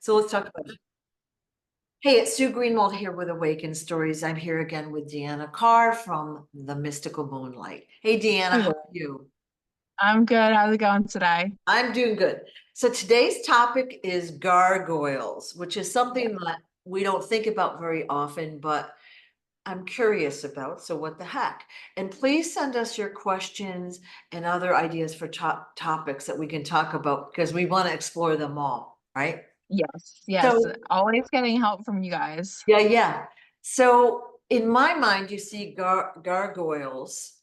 So let's talk about it. Hey, it's Sue Greenwald here with Awakened Stories. I'm here again with Deanna Carr from the Mystical Moonlight. Hey, Deanna, how Hello. are you? I'm good. How's it going today? I'm doing good. So today's topic is gargoyles, which is Yeah. something that we don't think about very often, but I'm curious about. So what the heck? And please send us your questions and other ideas for topics that we can talk about because we want to explore them all, right? Yes. Yes. So Always getting help from you guys. yeah, yeah. So in my mind, you see gargoyles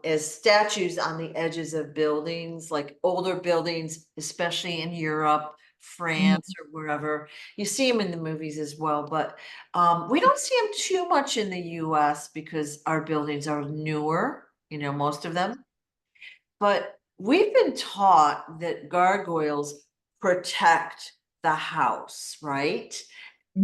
as statues on the edges of buildings, like older buildings, especially in Europe, France, Mhm. or wherever. You see them in the movies as well, but we don't see them too much in the US because our buildings are newer, most of them. But we've been taught that gargoyles protect the house, right?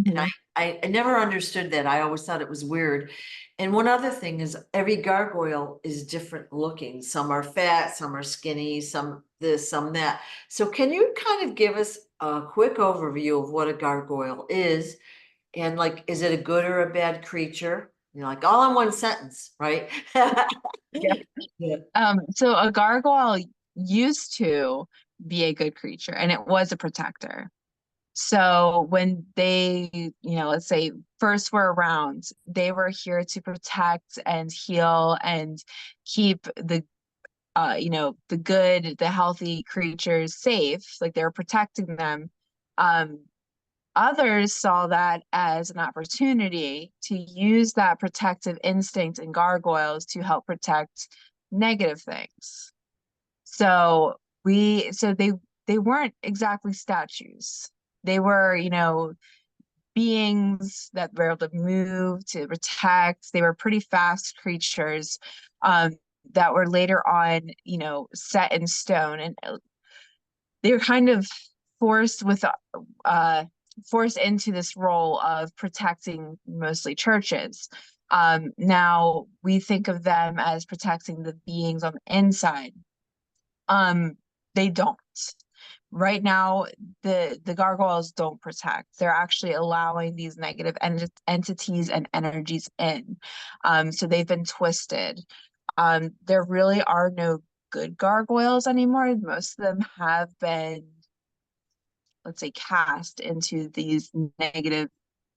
And Mhm. I never understood that. I always thought it was weird. And one other thing is every gargoyle is different looking. Some are fat, some are skinny, some this, some that. So can you kind of give us a quick overview of what a gargoyle is? And like, is it a good or a bad creature? Like all in one sentence, right? Yeah. Yeah. So a gargoyle used to be a good creature and it was a protector. So when they, let's say first were around, they were here to protect and heal and keep the good, the healthy creatures safe, like they were protecting them. Um, Others saw that as an opportunity to use that protective instinct in gargoyles to help protect negative things. So they weren't exactly statues. They were, beings that were able to move, to protect. They were pretty fast creatures that were later on, set in stone. And they were kind of forced with uh forced into this role of protecting mostly churches. Now we think of them as protecting the beings on the inside. Um, they don't. Right now, the gargoyles don't protect. They're actually allowing these negative entities and energies in. So they've been twisted. There really are no good gargoyles anymore. Most of them have been, let's say, cast into these negative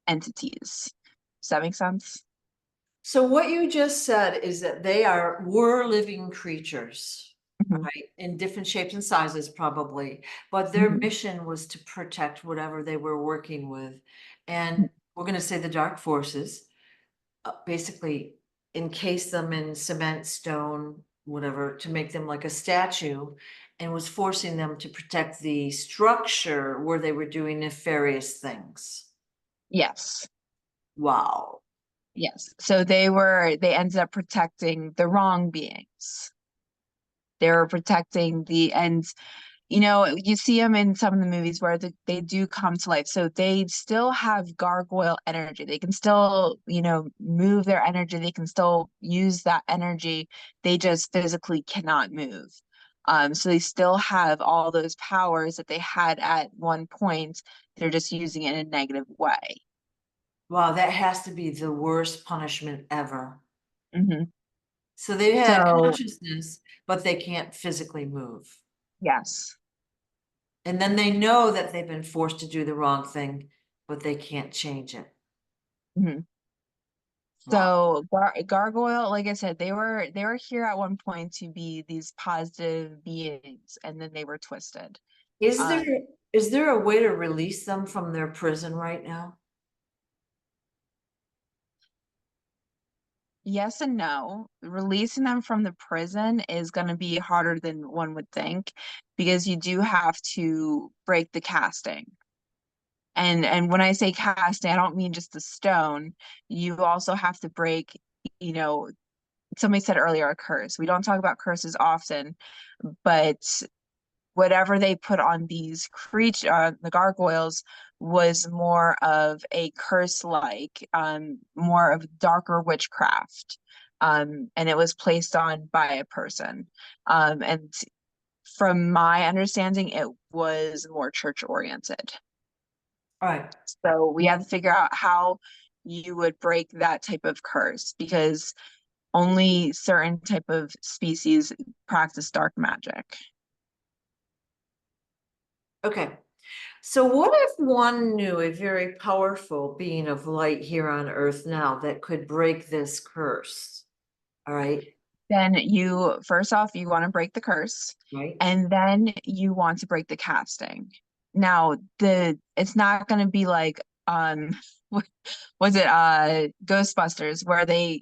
entities. Does that make sense? So what you just said is that were living creatures, Mhm. right? In different shapes and sizes, probably, but their Mhm. mission was to protect whatever they were working with. And we're going to say the dark forces, basically encase them in cement, stone, whatever, to make them like a statue, and was forcing them to protect the structure where they were doing nefarious things. Yes. Wow. Yes. So they ended up protecting the wrong beings. They were protecting and you see them in some of the movies where they do come to life. So they still have gargoyle energy. They can still, move their energy. They can still use that energy. They just physically cannot move. So they still have all those powers that they had at one point. They're just using it in a negative way. Wow, that has to be the worst punishment ever. Hmm. So they had So consciousness, but they can't physically move. yes. And then they know that they've been forced to do the wrong thing, but they can't change it. Mhm. Wow. So gargoyle, like I said, they were here at one point to be these positive beings, and then they were twisted. Is Um, there is there a way to release them from their prison right now? yes and no. Releasing them from the prison is going to be harder than one would think because you do have to break the casting. And when I say casting, I don't mean just the stone. You also have to break, you know, somebody said earlier a curse. We don't talk about curses often, but whatever they put on these creature the gargoyles was more of a curse like more of darker witchcraft, and it was placed on by a person, and from my understanding it was more church oriented. All right. So we have to figure out how you would break that type of curse because only certain type of species practice dark magic. Okay. So what if one knew a very powerful being of light here on Earth now that could break this curse? All right. Then you, first off, you want to break the curse, Right. and then you want to break the casting. Now, it's not going to be like what was it Ghostbusters where they,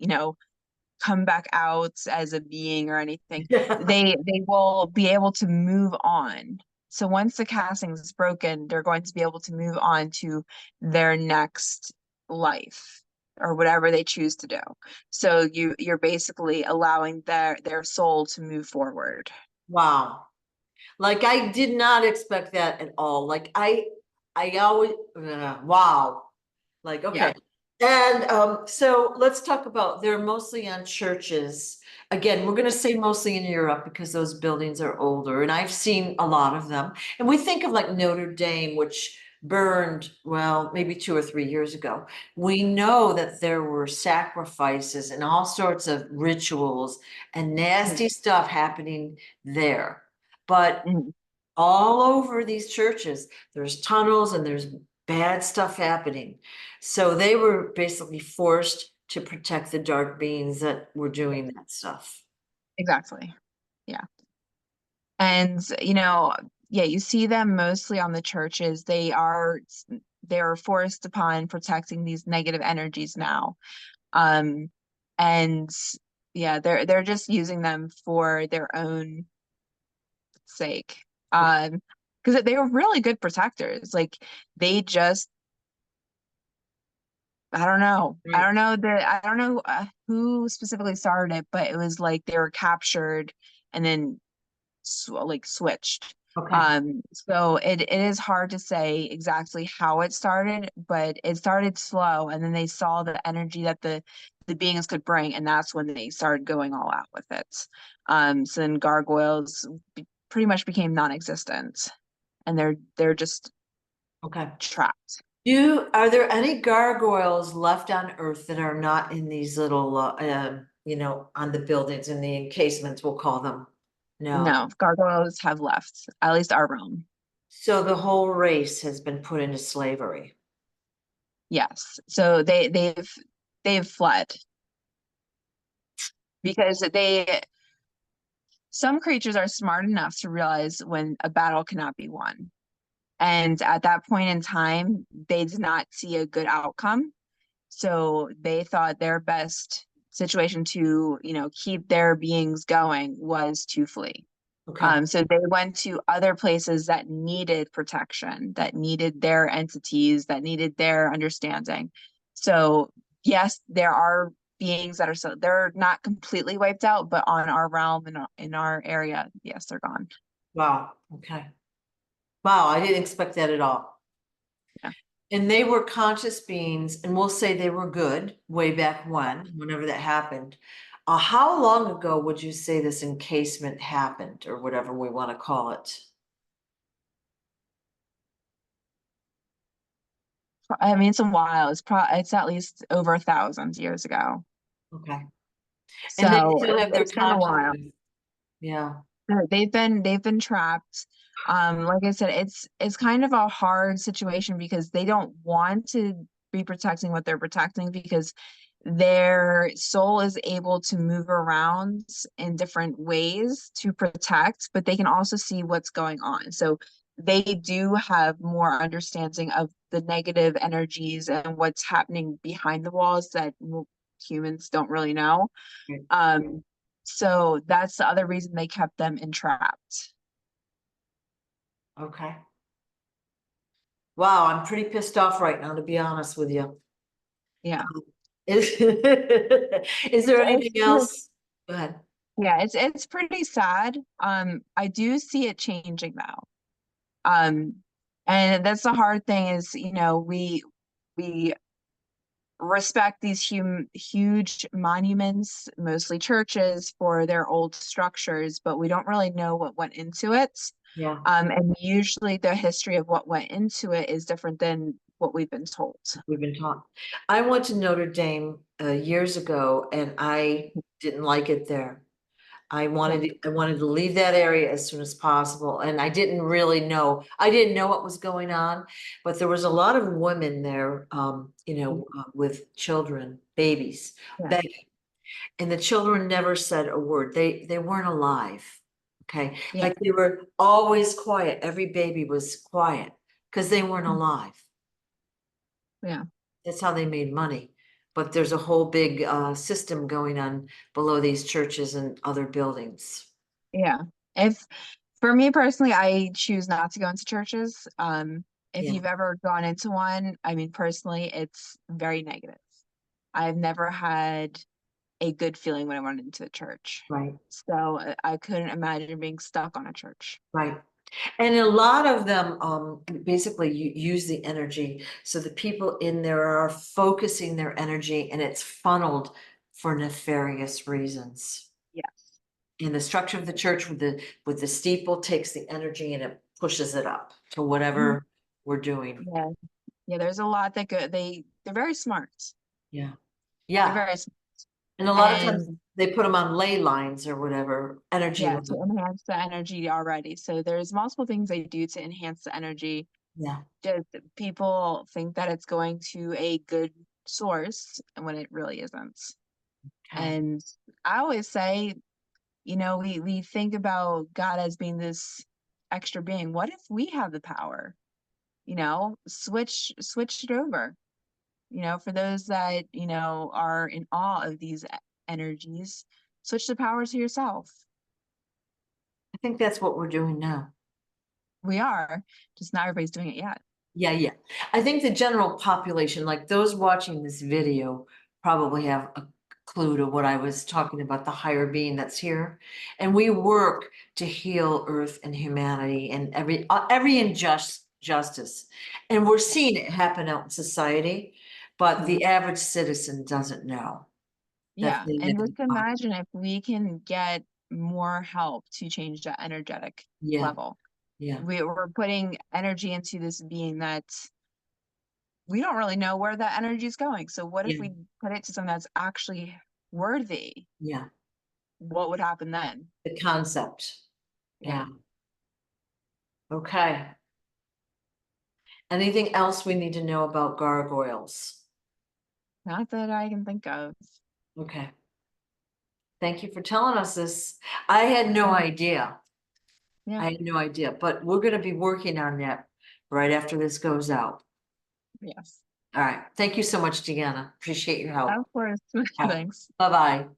come back out as a being or anything. Yeah. They will be able to move on. So once the casting is broken, they're going to be able to move on to their next life or whatever they choose to do. So you're basically allowing their soul to move forward. Wow. Like I did not expect that at all. Like I always, wow. Like, Yeah. okay. And so let's talk about, they're mostly on churches. Again, we're going to say mostly in Europe because those buildings are older and I've seen a lot of them. And we think of like Notre Dame, which burned, well, maybe 2 or 3 years ago. We know that there were sacrifices and all sorts of rituals and Mhm. nasty stuff happening there. But Mhm. all over these churches, there's tunnels and there's bad stuff happening. So they were basically forced to protect the dark beings that were doing that stuff. Exactly. Yeah. And yeah, you see them mostly on the churches. They're forced upon protecting these negative energies now. Um, and yeah, they're just using them for their own sake. Because they were really good protectors. Like they just, I don't know. Right. I don't know who specifically started it, but it was like they were captured and then like switched. Okay. So it is hard to say exactly how it started, but it started slow, and then they saw the energy that the beings could bring, and that's when they started going all out with it. So then gargoyles pretty much became non-existent, and they're just Okay. trapped. Are there any gargoyles left on Earth that are not in these little, on the buildings, in the encasements, we'll call them? No. No, gargoyles have left, at least our realm. So the whole race has been put into slavery. Yes. So they've fled because some creatures are smart enough to realize when a battle cannot be won. And at that point in time, they did not see a good outcome. So they thought their best situation to, keep their beings going was to flee. Okay. So they went to other places that needed protection, that needed their entities, that needed their understanding. So yes, there are beings that are they're not completely wiped out, but on our realm and in our area, yes, they're gone. Wow. Okay. Wow. I didn't expect that at all. Yeah. And they were conscious beings, and we'll say they were good way back when, whenever that happened. How long ago would you say this encasement happened, or whatever we want to call it? I mean, it's a while. It's at least over 1,000 years ago. Okay. And they So still have their it's been a while. consciousness. Yeah. They've been trapped. Like I said, it's kind of a hard situation because they don't want to be protecting what they're protecting because their soul is able to move around in different ways to protect, but they can also see what's going on. So they do have more understanding of the negative energies and what's happening behind the walls that humans don't really know. Right. So that's the other reason they kept them entrapped. Okay. Wow, I'm pretty pissed off right now, to be honest with you. Yeah. Is, is there anything It's else? Go ahead. yeah, it's pretty sad. I do see it changing though. Um, and that's the hard thing is, we respect these huge monuments, mostly churches, for their old structures, but we don't really know what went into it. Yeah, And usually the history of what went into it is different than what we've been told. we've been taught. I went to Notre Dame years ago and I didn't like it there. Yeah, I wanted to leave that area as soon as possible, and I didn't really know, I didn't know what was going on, but there was a lot of women there, with children, babies, yeah, begging, and the children never said a word. They weren't alive. Okay, yeah, like they were always quiet. Every baby was quiet because they weren't alive. yeah, That's how they made money. But there's a whole big system going on below these churches and other buildings. yeah. If For me personally, I choose not to go into churches. If Yeah, you've ever gone into one, I mean, personally, it's very negative. I've never had a good feeling when I went into the church. right. So I couldn't imagine being stuck on a church. Right. And a lot of them basically you use the energy. So the people in there are focusing their energy and it's funneled for nefarious reasons. Yes. And the structure of the church with the steeple takes the energy and it pushes it up to Mhm. whatever we're doing. Yeah. Yeah, there's a lot that go they're very smart. Yeah. They're Yeah. very smart. And a lot of times And they put them on ley lines or whatever, energy yeah, to line. enhance the energy already. So there's multiple things they do to enhance the energy. Yeah. Just people think that it's going to a good source and when it really isn't. Okay. And I always say, we think about God as being this extra being. What if we have the power? Switch it over. For those that, are in awe of these energies, switch the power to yourself. I think that's what we're doing now. We are, just not everybody's doing it yet. Yeah, yeah. I think the general population, like those watching this video, probably have a clue to what I was talking about, the higher being that's here. And we work to heal Earth and humanity and every justice. And we're seeing it happen out in society, but Yeah. the average citizen doesn't know that Yeah. they And live just in imagine if we can get more help to change that energetic yeah, level. yeah, We're putting energy into this being that we don't really know where that energy is going. So what if yeah, we put it to something that's actually worthy? yeah. What would happen then? The concept. Yeah. Yeah. Okay. Anything else we need to know about gargoyles? Not that I can think of. Okay. Thank you for telling us this. I had no Yeah. idea. Yeah. I had no idea, but we're gonna be working on that right after this goes out. Yes. All right. Thank you so much, Deanna. Appreciate your help. Of course. Bye Thanks. bye.